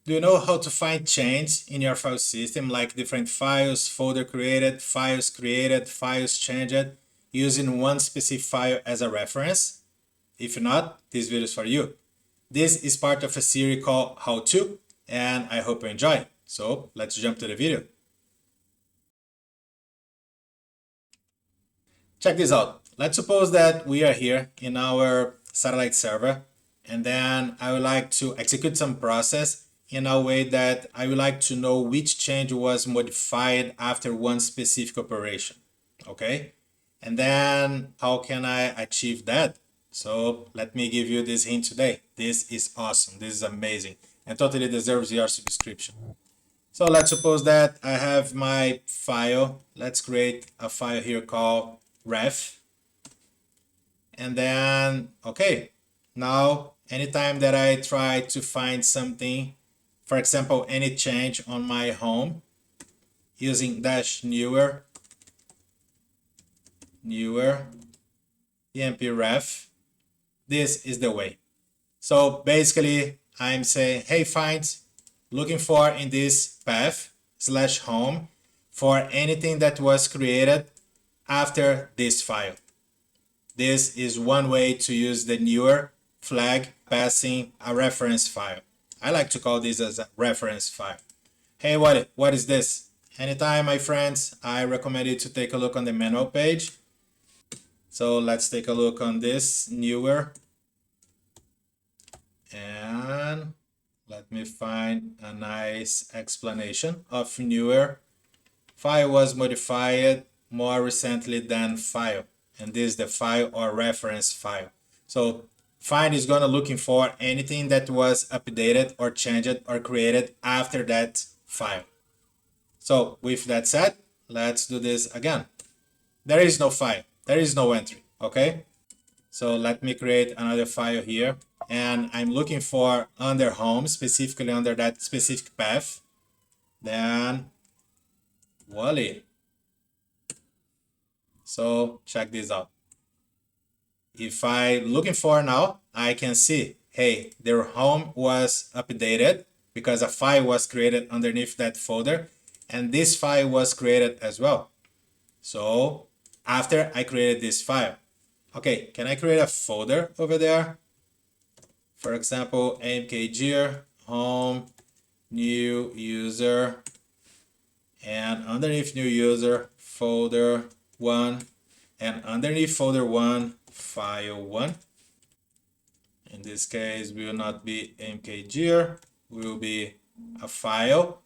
Do you know how to find changes in your file system, like different files, folder created, files changed, using one specific file as a reference? If not, this video is for you. This is part of a series called How To, and I hope you enjoy. So let's jump to the video. Check this out. Let's suppose that we are here in our satellite server, and then I would like to execute some process in a way that I would like to know which change was modified after one specific operation. Okay? And then how can I achieve that? So let me give you this hint today. This is awesome. This is amazing and totally deserves your subscription. So let's suppose that I have my file. Let's create a file here called ref. And then, okay, now anytime that I try to find something, for example, any change on my home using dash newer emp ref, this is the way. So basically I'm saying, hey, find, looking for in this path / home for anything that was created after this file. This is one way to use the newer flag passing a reference file. I like to call this as a reference file. Hey, what is this? Anytime, my friends, I recommend you to take a look on the manual page. So let's take a look on this newer. And let me find a nice explanation of newer. File was modified more recently than file. And this is the file or reference file. So find is going to looking for anything that was updated or changed or created after that file. So with that said, let's do this again. There is no file. There is no entry. Okay. So let me create another file here. And I'm looking for under home, specifically under that specific path. Then voila. So check this out. If I looking for now, I can see, hey, their home was updated because a file was created underneath that folder, and this file was created as well. So after I created this file, okay, can I create a folder over there? For example, mkdir home new user, and underneath new user folder 1, and underneath folder 1 file 1. In this case will not be mkdir, will be a file.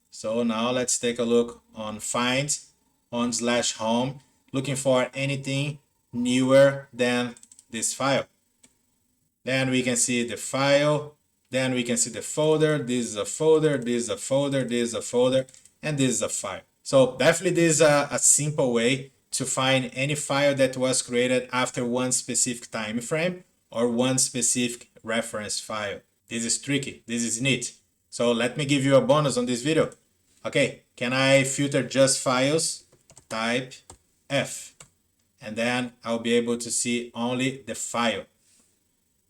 So now let's take a look on find on / home, looking for anything newer than this file. Then we can see the file, then we can see the folder. This is a folder, this is a folder, this is a folder, and this is a file. So definitely this is a simple way to find any file that was created after one specific time frame or one specific reference file. This is tricky, this is neat. So let me give you a bonus on this video. Okay, can I filter just files? Type F, and then I'll be able to see only the file.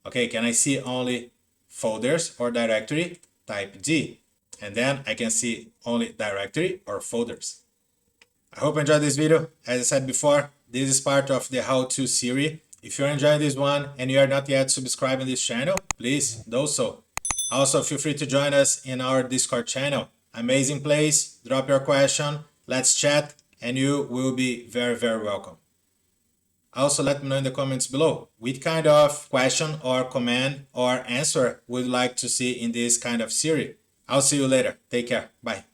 Okay, can I see only folders or directory? Type D, and then I can see only directory or folders. I hope you enjoyed this video. As I said before, this is part of the How To series. If you're enjoying this one and you are not yet subscribed on this channel, please do so. Also, feel free to join us in our Discord channel. Amazing place. Drop your question, let's chat, and you will be very, very welcome. Also, let me know in the comments below which kind of question or comment or answer would you like to see in this kind of series. I'll see you later. Take care. Bye.